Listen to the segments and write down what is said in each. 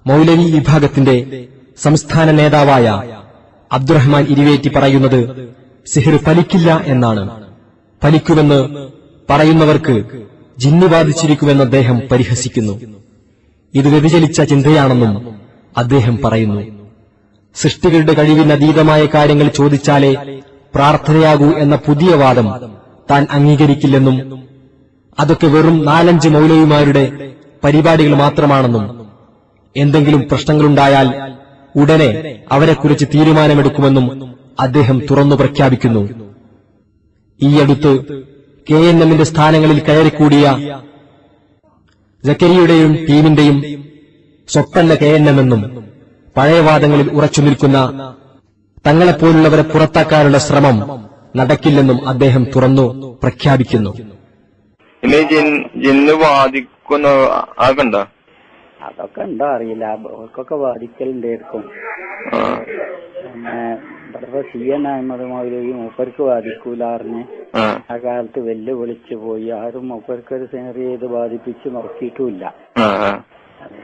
മൗലവി വിഭാഗത്തിന്റെ സംസ്ഥാന നേതാവായ അബ്ദുറഹ്മാൻ ഇരിവേറ്റി പറയുന്നത് സിഹിർ ഫലിക്കില്ല എന്നാണ്. ഫലിക്കുമെന്ന് പറയുന്നവർക്ക് ജിന്ന് ബാധിച്ചിരിക്കുമെന്ന് അദ്ദേഹം പരിഹസിക്കുന്നു. ഇത് വ്യതിചലിച്ച ചിന്തയാണെന്നും അദ്ദേഹം പറയുന്നു. സൃഷ്ടികളുടെ കഴിവിന് അതീതമായ കാര്യങ്ങൾ ചോദിച്ചാലേ പ്രാർത്ഥനയാകൂ എന്ന പുതിയ വാദം താൻ അംഗീകരിക്കില്ലെന്നും അതൊക്കെ വെറും 4-5 മൗലവിമാരുടെ പരിപാടികൾ മാത്രമാണെന്നും എന്തെങ്കിലും പ്രശ്നങ്ങളുണ്ടായാൽ ഉടനെ അവരെക്കുറിച്ച് തീരുമാനമെടുക്കുമെന്നും അദ്ദേഹം തുറന്നു പ്രഖ്യാപിക്കുന്നു. ഈയടുത്ത് KNM സ്ഥാനങ്ങളിൽ കയറിക്കൂടിയ സക്കരിയുടെയും ടീമിന്റെയും സ്വത്തല്ല KNM എന്നും പഴയ വാദങ്ങളിൽ ഉറച്ചു നിൽക്കുന്ന തങ്ങളെപ്പോലുള്ളവരെ പുറത്താക്കാനുള്ള ശ്രമം നടക്കില്ലെന്നും അദ്ദേഹം തുറന്നു പ്രഖ്യാപിക്കുന്നു. ജിന്ന് ബാധിക്കുന്ന ആകണ്ട അതൊക്കെ ഉണ്ടോ അറിയില്ല. അവർക്കൊക്കെ ബാധിക്കലുണ്ടായിരിക്കും. പിന്നെ ഇവിടെ CN അഹമ്മദ് മൗലവി മൂപ്പർക്ക് ബാധിക്കൂല അറിഞ്ഞ് ആ കാലത്ത് വെല്ലുവിളിച്ചു പോയി. ആരും മൂപ്പർക്കൊരു ഷെയർ ചെയ്ത് ബാധിപ്പിച്ച് നോക്കിയിട്ടുമില്ല.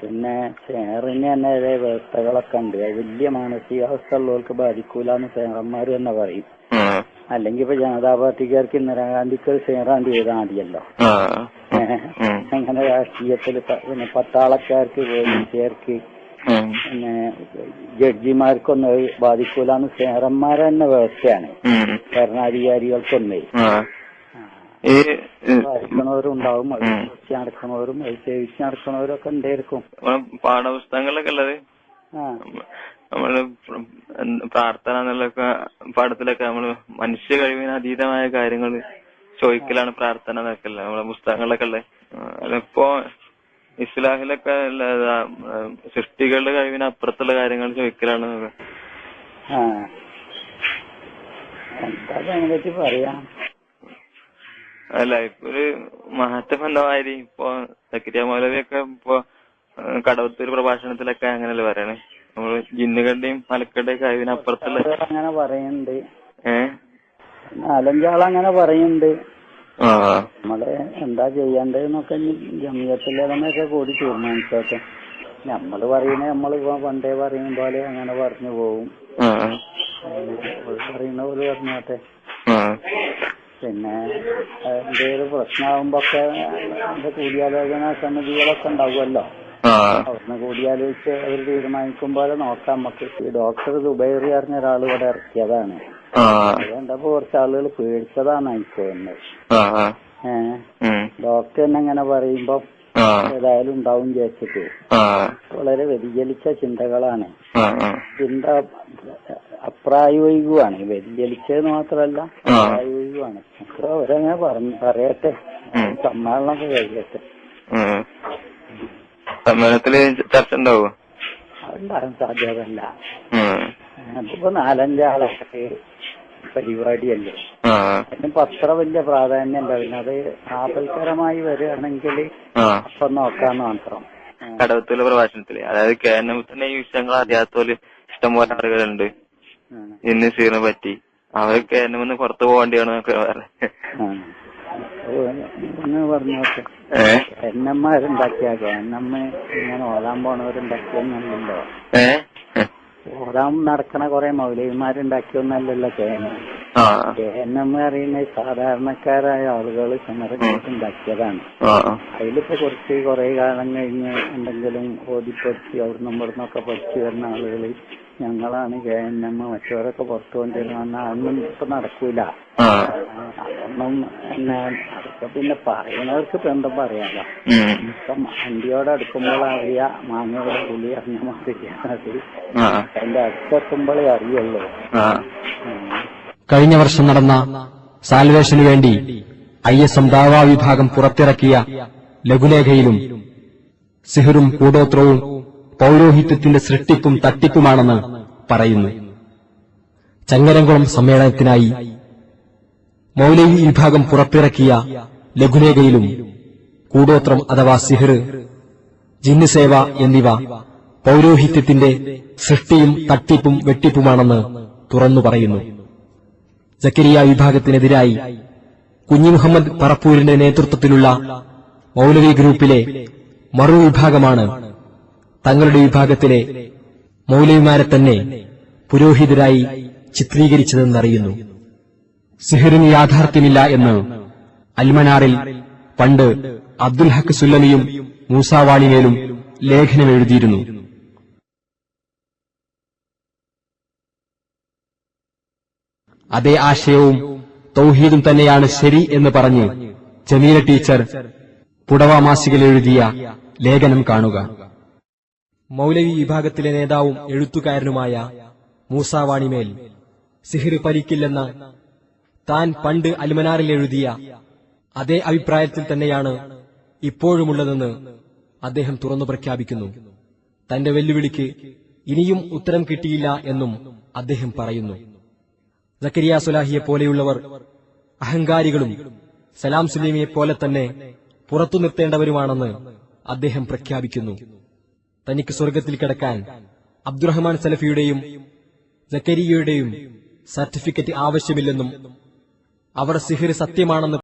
പിന്നെ ഷെയറിന് തന്നെ വ്യവസ്ഥകളൊക്കെ ഉണ്ട്. വലിയ മാനസികാവസ്ഥ ഉള്ളവർക്ക് ബാധിക്കൂലെന്ന് ഷെയർമാർ തന്നെ പറയും. അല്ലെങ്കിൽ ഇപ്പൊ ജനതാ പാർട്ടിക്കാർക്ക് ഇന്ദിരാഗാന്ധിക്ക് ഷെയറാണ്ട് ചെയ്താൽ മതിയല്ലോ. അങ്ങനെ രാഷ്ട്രീയത്തിൽ പിന്നെ പട്ടാളക്കാർക്ക് പോലീസുകാർക്ക് പിന്നെ ജഡ്ജിമാർക്കൊന്നും ബാധിക്കൂലെന്ന് ഷെയർമാരെ തന്നെ വ്യവസ്ഥയാണ്. ഭരണാധികാരികൾക്കൊന്നേ വായിക്കണവരും ഉണ്ടാവും, അത് കുറിച്ച് നടക്കണവരും അത് സേവിച്ച് നടക്കണവരും ഒക്കെ ഉണ്ടായിരിക്കും. പാഠപുസ്തകങ്ങളിലൊക്കെ ഉള്ളത് നമ്മള് പ്രാർത്ഥന എന്നുള്ള പാഠത്തിലൊക്കെ നമ്മള് മനുഷ്യ കഴിവിന് അതീതമായ കാര്യങ്ങൾ ചോദിക്കലാണ് പ്രാർത്ഥന എന്നൊക്കെ അല്ലേ നമ്മളെ പുസ്തകങ്ങളിലൊക്കെ ഉള്ളത്. അതിപ്പോ ഇസ്ലാഹിലൊക്കെ സൃഷ്ടികളുടെ കഴിവിന് അപ്പുറത്തുള്ള കാര്യങ്ങൾ ചോദിക്കലാണ്. പറയാ അല്ല ഇപ്പൊ ഒരു മാറ്റം എന്താ മാതിരി ഇപ്പൊ സക്കരിയ മൗലവിയൊക്കെ ഇപ്പൊ കടവത്തൂർ പ്രഭാഷണത്തിലൊക്കെ അങ്ങനെയല്ലേ പറയണേ, നമ്മള് ജിന്നുകളുടെയും മലക്കളുടെയും കഴിവിനപ്പുറത്തുള്ള അങ്ങനെ പറയുന്നുണ്ട്. 4-5 ആളങ്ങനെ പറയുന്നുണ്ട്. നമ്മള് എന്താ ചെയ്യേണ്ടതെന്നൊക്കെ ജമിയത്തിലൊക്കെ കൂടി തീരുമാനിച്ചോട്ടെ. നമ്മള് പറയുന്നത് നമ്മളിപ്പോ പണ്ടേ പറയും പോലെ അങ്ങനെ പറഞ്ഞു പോകും. പറയുന്ന പോലെ പറഞ്ഞോട്ടെ. പിന്നെ എന്തെങ്കിലും പ്രശ്നമാകുമ്പൊക്കെ അതിന്റെ കൂടിയാലോചന സമിതികളൊക്കെ ഉണ്ടാവുമല്ലോ. അവിടുന്ന് കൂടിയാലോചിച്ച് അവർ തീരുമാനിക്കും പോലെ നോക്കാം. നമുക്ക് ഈ ഡോക്ടർ ദുബൈറി അറിഞ്ഞ ഒരാൾ ഇവിടെ ഇറക്കിയതാണ്. അതുകൊണ്ടപ്പോ കുറച്ച് ആളുകൾ പേടിച്ചതാണ് എനിക്ക് തോന്നുന്നത്. ഡോക്ടർ തന്നെ അങ്ങനെ പറയുമ്പോ ഏതായാലും ഉണ്ടാവും വിചാരിച്ചിട്ട് വളരെ വ്യതിചലിച്ച ചിന്തകളാണ്. ചിന്ത അപ്രായോഗികമാണ്. വ്യതിചലിച്ചത് മാത്രമല്ല അപ്രായോഗികമാണ്. അത്ര അവരങ്ങനെ പറയട്ടെ, സമ്മേളനമൊക്കെ കഴിയട്ടെ. സമ്മേളനത്തില് ചർച്ച ഉണ്ടാവോ? അതുണ്ടാകാൻ സാധ്യതല്ല. അതിപ്പോ 4-5 ആളൊക്കെ പരിപാടിയല്ലേ. അതിനിപ്പോ അത്ര വലിയ പ്രാധാന്യം ഉണ്ടാവില്ല. അത് ആപൽക്കരമായി വരികയാണെങ്കിൽ അപ്പൊ നോക്കാന്ന് മാത്രം. കടവത്തൂര് പ്രഭാഷണത്തില് അതായത് KNM ഈ വിഷയങ്ങൾ അറിയാത്തോല് ഇഷ്ടംപോലെ ആളുകളുണ്ട്. ഇന്ന് സീറിനെ പറ്റി അവർ KNM പുറത്തു പോകേണ്ടിയാണെന്നൊക്കെ പറഞ്ഞോട്ടെ. എണ്ണന്മാരുണ്ടാക്കിയ KNM ഇങ്ങനെ ഓടാൻ പോണവരുണ്ടാക്കിയെന്നല്ലോ. ഓടാൻ നടക്കണ കുറെ മൗലവിമാരുണ്ടാക്കിയൊന്നല്ലല്ലോ KNM അറിയുന്ന സാധാരണക്കാരായ ആളുകൾ സമരങ്ങളുണ്ടാക്കിയതാണ്. അതിലിപ്പോ കുറെ കാലം കഴിഞ്ഞ് എന്തെങ്കിലും ഓടിപ്പടിച്ച് അവിടുന്ന് ഇവിടുന്നൊക്കെ പഠിച്ചു വരുന്ന ആളുകൾ ഞങ്ങളാണ് KNM മറ്റവരൊക്കെ പുറത്തു കൊണ്ടിരുന്ന അതൊന്നും ഇപ്പൊ നടക്കൂല. അതൊന്നും അതൊക്കെ പിന്നെ പറയുന്നവർക്ക് ഇപ്പൊ എന്താ പറയാലോ. ഇപ്പൊ വണ്ടിയോടെ അടുക്കുമ്പോൾ അറിയാ മാങ്ങയുടെ പുളി അറിഞ്ഞ മാതിരിയാണ്. അതിന്റെ അടുത്തെത്തുമ്പോഴേ അറിയുള്ളൂ. കഴിഞ്ഞ വർഷം നടന്ന സാൽവേഷനു വേണ്ടി ISM ദാവാ വിഭാഗം പുറത്തിറക്കിയ ലഘുലേഖയിലും സിഹറും കൂടോത്രവും പൗരോഹിത്യത്തിന്റെ സൃഷ്ടിപ്പും തട്ടിപ്പുമാണെന്ന് പറയുന്നു. ചങ്ങരംകുളം സമ്മേളനത്തിനായി മൗലവി വിഭാഗം പുറത്തിറക്കിയ ലഘുലേഖയിലും കൂടോത്രം അഥവാ സിഹർ, ജിന്നുസേവ എന്നിവ പൗരോഹിത്യത്തിന്റെ സൃഷ്ടിയും തട്ടിപ്പും വെട്ടിപ്പുമാണെന്ന് തുറന്നു പറയുന്നു. സക്കരിയ വിഭാഗത്തിനെതിരായി കുഞ്ഞി മുഹമ്മദ് പറപ്പൂരിന്റെ നേതൃത്വത്തിലുള്ള മൗലവി ഗ്രൂപ്പിലെ മറുവിഭാഗമാണ് തങ്ങളുടെ വിഭാഗത്തിലെ മൗലവിമാരെ തന്നെ പുരോഹിതരായി ചിത്രീകരിച്ചതെന്നറിയുന്നു. സിഹിറിന് യാഥാർത്ഥ്യമില്ല എന്ന് അൽമനാറിൽ പണ്ട് അബ്ദുൽ ഹക്ക് സുല്ലമിയും മൂസാവാളിമേലും ലേഖനമെഴുതിയിരുന്നു. അതേ ആശയവും തൗഹീദും തന്നെയാണ് ശരി എന്ന് പറഞ്ഞ് ജമീല ടീച്ചർ പുടവ മാസികയിൽ എഴുതിയ ലേഖനം കാണുക. മൗലവി വിഭാഗത്തിലെ നേതാവും എഴുത്തുകാരനുമായ മൂസാവാണിമേൽ സിഹിർ ഫലിക്കില്ലെന്ന താൻ പണ്ട് അൽമനാറിൽ എഴുതിയ അതേ അഭിപ്രായത്തിൽ തന്നെയാണ് ഇപ്പോഴുമുള്ളതെന്ന് അദ്ദേഹം തുറന്നു പ്രഖ്യാപിക്കുന്നു. തന്റെ വെല്ലുവിളിക്ക് ഇനിയും ഉത്തരം കിട്ടിയില്ല എന്നും അദ്ദേഹം പറയുന്നു. സക്കരിയ സുലാഹിയെ പോലെയുള്ളവർ അഹങ്കാരികളും സലാം സുലൈമിയെ പോലെ തന്നെ പുറത്തു നിർത്തേണ്ടവരുമാണെന്ന് അദ്ദേഹം പ്രഖ്യാപിക്കുന്നു. തനിക്ക് സ്വർഗത്തിൽ കിടക്കാൻ അബ്ദുറഹ്മാൻ സലഫിയുടെയും സക്കരിയയുടെയും സർട്ടിഫിക്കറ്റ് ആവശ്യമില്ലെന്നും അവർ സിഹിർ സത്യമാണെന്ന്